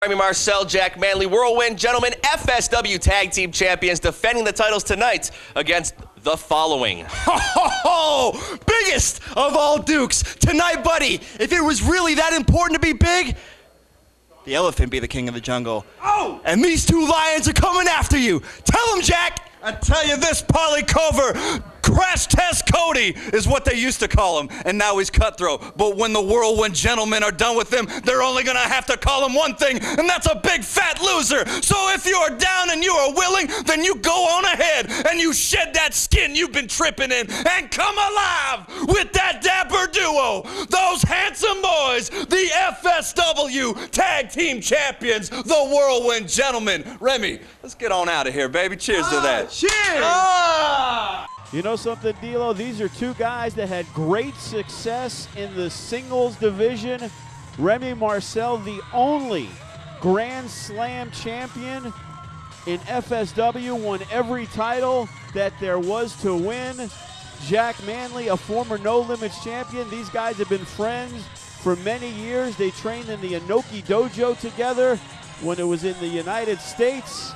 Remy Marcel Jack Manley, Whirlwind Gentlemen, FSW Tag Team Champions, defending the titles tonight against the following. Ho, ho, ho! Biggest of all Dukes. Tonight, buddy, if it was really that important to be big, the elephant be the king of the jungle. Oh! And these two lions are coming after you. Tell them, Jack. I tell you this, Polly Cover, Crash Test Cody is what they used to call him, and now he's Cutthroat. But when the Whirlwind Gentlemen are done with him, they're only gonna have to call him one thing, and that's a big fat loser. So if you are down and you are willing, then you go on ahead and you shed that skin you've been tripping in and come alive with that dapper duo, those handsome boys, the FSW Tag Team Champions, the Whirlwind Gentlemen. Remy, let's get on out of here, baby. Cheers to that. Cheers! Ah! You know something, D'Lo? These are two guys that had great success in the singles division. Remy Marcel, the only Grand Slam champion in FSW, won every title that there was to win. Jack Manley, a former No Limits champion. These guys have been friends for many years. They trained in the Inoki Dojo together when it was in the United States.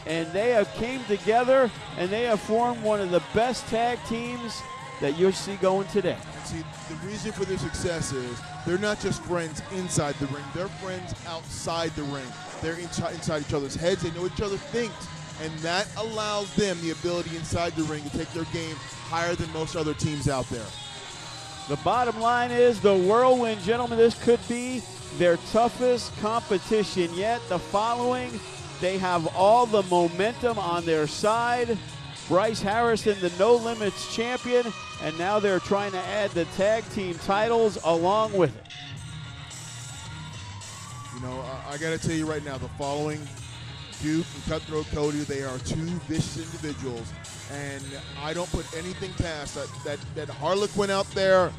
And they have came together, and they have formed one of the best tag teams that you'll see going today. See, the reason for their success is they're not just friends inside the ring, they're friends outside the ring. They're inside each other's heads, they know what each other thinks, and that allows them the ability inside the ring to take their game higher than most other teams out there. The bottom line is the Whirlwind Gentlemen, this could be their toughest competition yet. The following, they have all the momentum on their side. Bryce Harrison, the No Limits champion, and now they're trying to add the tag team titles along with it. You know, I got to tell you right now, the following, Duke and Cutthroat Cody, they are two vicious individuals, and I don't put anything past that Harlequin out there,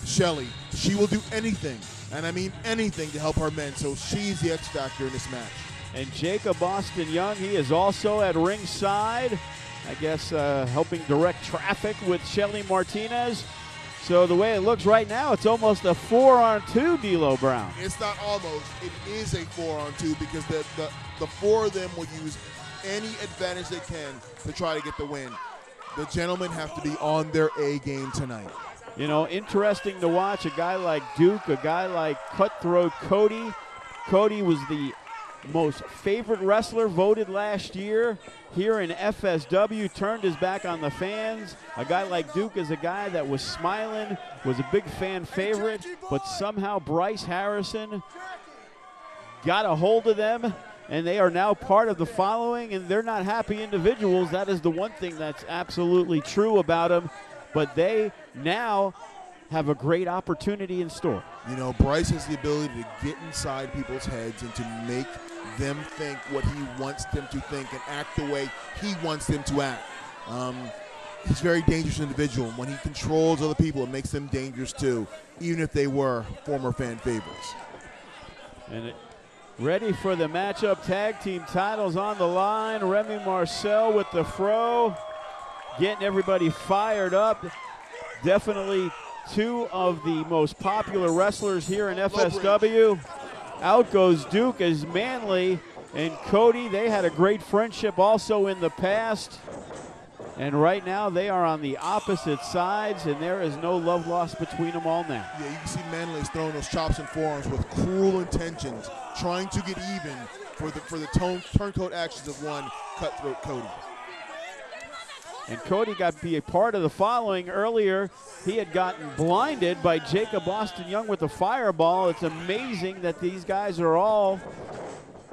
Shelly. She will do anything, and I mean anything, to help her men, so she's the X factor in this match. And Jacob Austin Young, he is also at ringside, I guess helping direct traffic with Shelly Martinez. So the way it looks right now, it's almost a 4-on-2, D'Lo Brown. It's not almost, it is a 4-on-2 because the four of them will use any advantage they can to try to get the win. The gentlemen have to be on their A game tonight. You know, interesting to watch a guy like Duke, a guy like Cutthroat Cody. Cody was the most favorite wrestler voted last year here in FSW, turned his back on the fans. A guy like Duke is a guy that was smiling, was a big fan favorite, but somehow Bryce Harrison got a hold of them, and they are now part of the following, and they're not happy individuals. That is the one thing that's absolutely true about them, but they now have a great opportunity in store. You know, Bryce has the ability to get inside people's heads and to make them think what he wants them to think and act the way he wants them to act. He's a very dangerous individual. When he controls other people, it makes them dangerous too, even if they were former fan favorites. And ready for the matchup, tag team titles on the line. Remy Marcel with the fro, getting everybody fired up. Definitely two of the most popular wrestlers here in FSW. Out goes Duke as Manley and Cody. They had a great friendship also in the past. And right now they are on the opposite sides, and there is no love lost between them all now. Yeah, you can see Manley's throwing those chops and forearms with cruel intentions, trying to get even for the turncoat actions of one Cutthroat Cody. And Cody got to be a part of the following earlier. He had gotten blinded by Jacob Austin Young with a fireball. It's amazing that these guys are all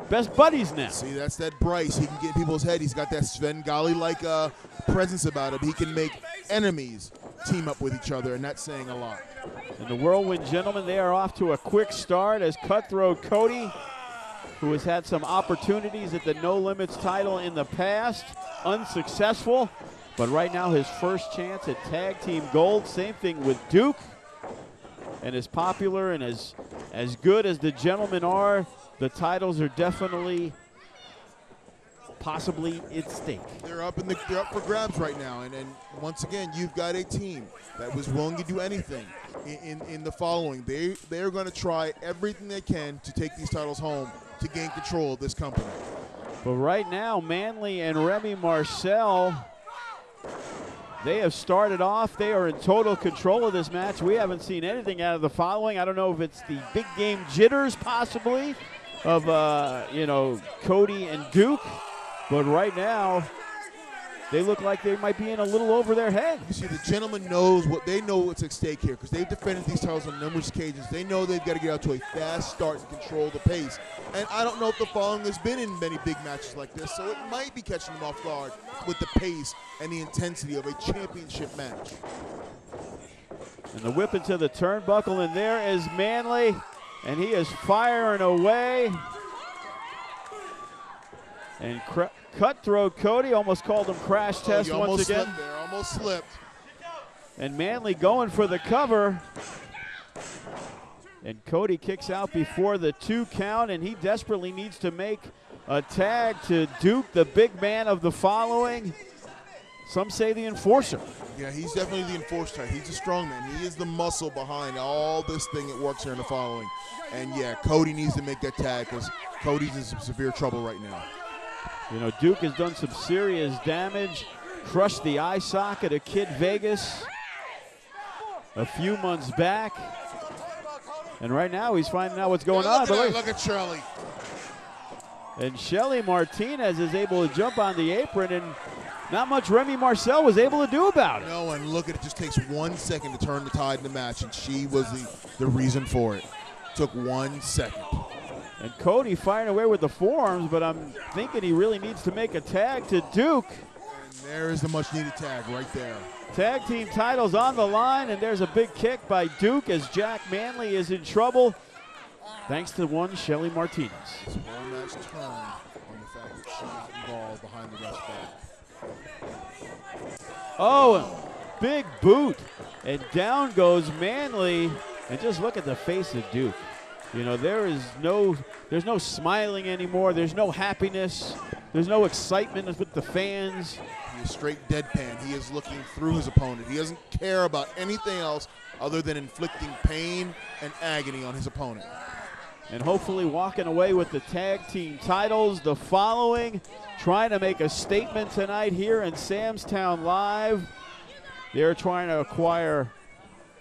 best buddies now. See, that's that Bryce. He can get in people's head. He's got that Svengali-like presence about him. He can make enemies team up with each other, and that's saying a lot. And the Whirlwind Gentlemen, they are off to a quick start as Cutthroat Cody, who has had some opportunities at the No Limits title in the past, unsuccessful. But right now his first chance at tag team gold. Same thing with Duke. And as popular and as good as the gentlemen are, the titles are definitely possibly at stake. They're up for grabs right now. And once again, you've got a team that was willing to do anything in the following. They are going to try everything they can to take these titles home. to gain control of this company. But right now, Manley and Remy Marcel, they have started off. They are in total control of this match. We haven't seen anything out of the following. I don't know if it's the big game jitters, possibly, of, Cody and Duke. But right now, they look like they might be in a little over their head. You see, the gentleman knows what's at stake here because they've defended these titles on numerous occasions. They know they've got to get out to a fast start and control the pace. And I don't know if the following has been in many big matches like this, so it might be catching them off guard with the pace and the intensity of a championship match. And the whip into the turnbuckle, and there is Manley, and he is firing away. And Cut Throat Cody almost called him crash test once again. Almost slipped. And Manley going for the cover. And Cody kicks out before the 2 count, and he desperately needs to make a tag to Duke, the big man of the following. Some say the enforcer. Yeah, he's definitely the enforcer. He's a strong man. He is the muscle behind all this thing that works here in the following. And yeah, Cody needs to make that tag because Cody's in some severe trouble right now. You know, Duke has done some serious damage, crushed the eye socket of Kid Vegas a few months back. And right now he's finding out what's going on. Look at Shelley. And Shelly Martinez is able to jump on the apron, and not much Remy Marcel was able to do about it. No, and look at it, just takes 1 second to turn the tide in the match, and she was the reason for it. Took 1 second. And Cody firing away with the forearms, but I'm thinking he really needs to make a tag to Duke. And there is the much-needed tag right there. Tag team titles on the line, and there's a big kick by Duke as Jack Manley is in trouble, thanks to one Shelly Martinez. This whole match turned on the fact that she got involved behind the ref's back. Oh, big boot, and down goes Manley, and just look at the face of Duke. You know, there's no smiling anymore. There's no happiness. There's no excitement with the fans. He is straight deadpan. He is looking through his opponent. He doesn't care about anything else other than inflicting pain and agony on his opponent. And hopefully walking away with the tag team titles. The following, trying to make a statement tonight here in Sam's Town Live. They're trying to acquire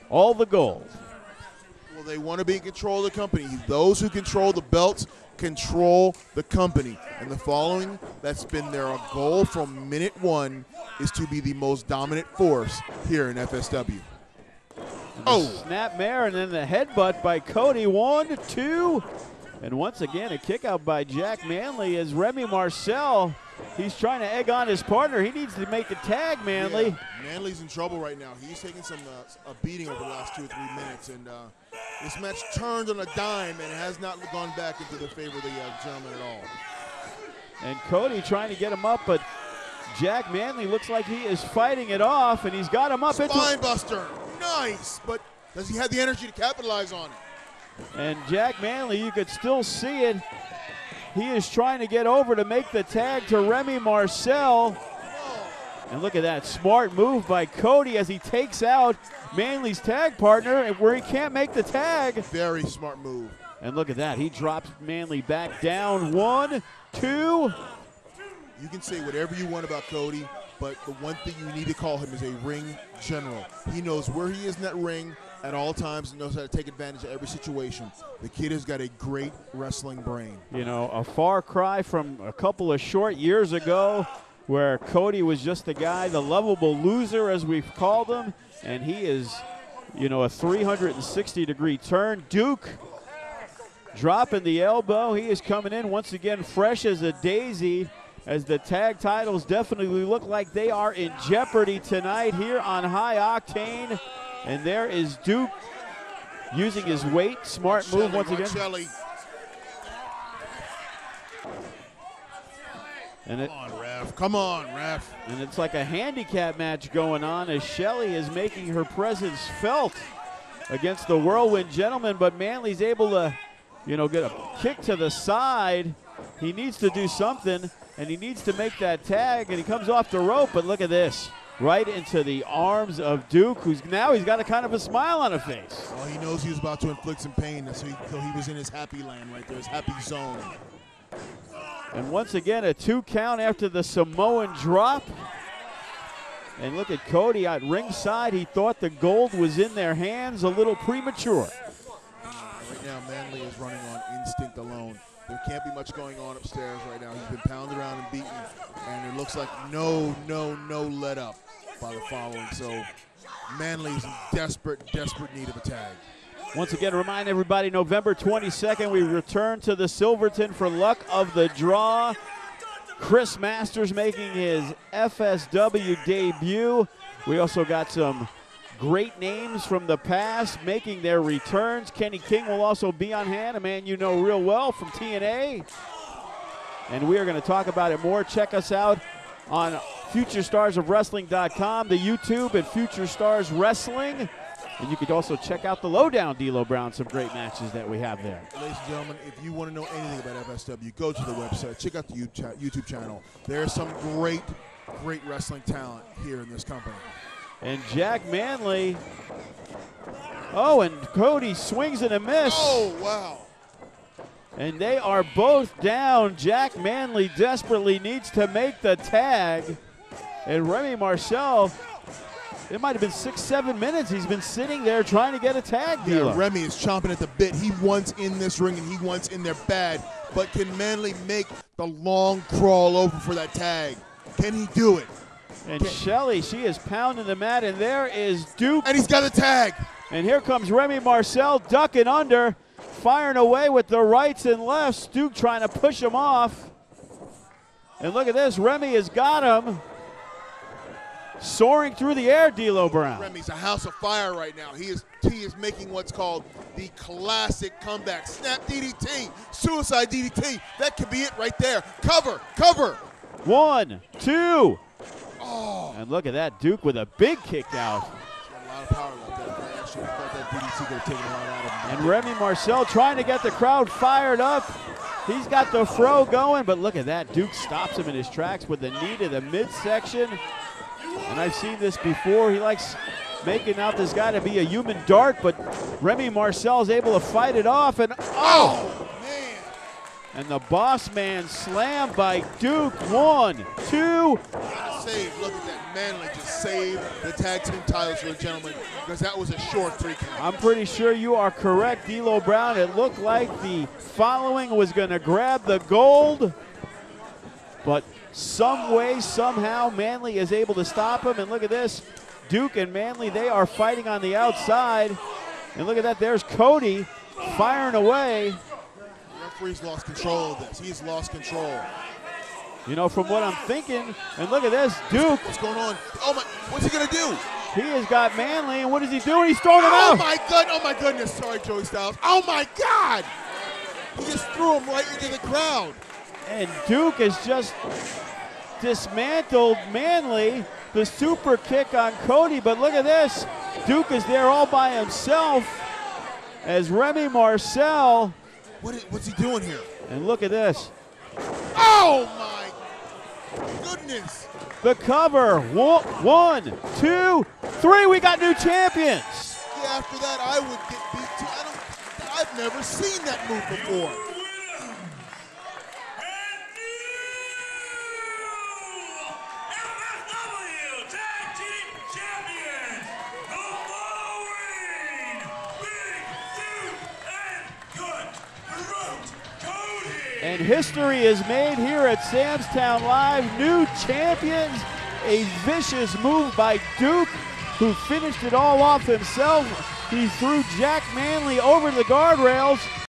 all the gold. Well, they want to be in control of the company. Those who control the belts control the company. And the following, that's been their goal from minute 1, is to be the most dominant force here in FSW. Snapmare, and then the headbutt by Cody. 1, 2. And once again, a kick out by Jack Manley as Remy Marcel. He's trying to egg on his partner. He needs to make a tag, Manley. Yeah, Manley's in trouble right now. He's taking a beating over the last 2 or 3 minutes. And this match turned on a dime and has not gone back into the favor of the gentleman at all. And Cody trying to get him up, but Jack Manley looks like he is fighting it off, and he's got him up. Spine buster. Nice. But does he have the energy to capitalize on it? And Jack Manley, you could still see it. He is trying to get over to make the tag to Remy Marcel. And look at that smart move by Cody as he takes out Manley's tag partner where he can't make the tag. Very smart move. And look at that. He drops Manley back down. 1, 2. You can say whatever you want about Cody, but the one thing you need to call him is a ring general. He knows where he is in that ring at all times and knows how to take advantage of every situation. The kid has got a great wrestling brain. You know, a far cry from a couple of short years ago where Cody was just the guy, the lovable loser as we've called him, and he is, you know, a 360-degree turn. Duke dropping the elbow. He is coming in once again fresh as a daisy, as the tag titles definitely look like they are in jeopardy tonight here on High Octane. And there is Duke using his weight. Smart move once again. And Come on, ref. Come on, ref. And it's like a handicap match going on as Shelly is making her presence felt against the Whirlwind Gentlemen. But Manley's able to, you know, get a kick to the side. He needs to do something, and he needs to make that tag, and he comes off the rope. But look at this. right into the arms of Duke, who's now he's got a kind of a smile on his face. Well, he knows he was about to inflict some pain, so he was in his happy land right there, his happy zone. And once again, a 2 count after the Samoan drop. And look at Cody at ringside. He thought the gold was in their hands, a little premature. Right now, Manley is running on instinct alone. There can't be much going on upstairs right now. He's been pounded around and beaten, and it looks like no let up by the following. So Manley's in desperate need of a tag. Once again, remind everybody, November 22nd, we return to the Silverton for Luck of the Draw. Chris Masters making his FSW debut. We also got some great names from the past making their returns. Kenny King will also be on hand, a man you know real well from TNA. And we are going to talk about it more. Check us out on FutureStarsOfWrestling.com, the YouTube at Future Stars Wrestling. And you could also check out the Lowdown, D'Lo Brown, some great matches that we have there. Ladies and gentlemen, if you want to know anything about FSW, go to the website. Check out the YouTube channel. There's some great wrestling talent here in this company. And Jack Manley. Oh, and Cody swings and a miss. Oh, wow. And they are both down. Jack Manley desperately needs to make the tag. And Remy Marcel, it might have been 6-7 minutes. He's been sitting there trying to get a tag. Yeah, Remy is chomping at the bit. He wants in this ring and he wants in there bad. But can Manley make the long crawl over for that tag? Can he do it? And Shelly, she is pounding the mat, and there is Duke. And he's got a tag. And here comes Remy Marcel ducking under, firing away with the rights and lefts. Duke trying to push him off. And look at this, Remy has got him. Soaring through the air, D'Lo Brown. Remy's a house of fire right now. He is making what's called the classic comeback. Snap DDT, suicide DDT. That could be it right there. Cover. 1, 2. Oh. And look at that, Duke with a big kick out. A lot of power left there. I actually thought that DDT could have taken a lot out of him. And Remy Marcel trying to get the crowd fired up. He's got the throw going, but look at that. Duke stops him in his tracks with the knee to the midsection. And I've seen this before. He likes making out this guy to be a human dart, but Remy Marcel is able to fight it off. And Oh, man. And the boss man slammed by Duke. 1, 2. Save. Look at that. Manley just saved the tag team titles for the gentlemen because that was a short 3 count. I'm pretty sure you are correct, D'Lo Brown. It looked like the following was going to grab the gold, but some way, somehow, Manley is able to stop him. And look at this. Duke and Manley, they are fighting on the outside. And look at that. There's Cody firing away. The referee's lost control of this. He's lost control. You know, from what I'm thinking, and look at this, Duke. What's going on? Oh, my. What's he going to do? He has got Manley, and what is he doing? He's throwing him out. Oh, my goodness. Sorry, Joey Styles. Oh, my God. He just threw him right into the crowd. And Duke has just dismantled Manley. The super kick on Cody, but look at this. Duke is there all by himself as Remy Marcel. What's he doing here? And look at this. Oh, my goodness. The cover. 1, 2, 3. We got new champions. Yeah, after that, I would get beat too. I've never seen that move before. And history is made here at Sam's Town Live. New champions. A vicious move by Duke, who finished it all off himself. He threw Jack Manley over the guardrails.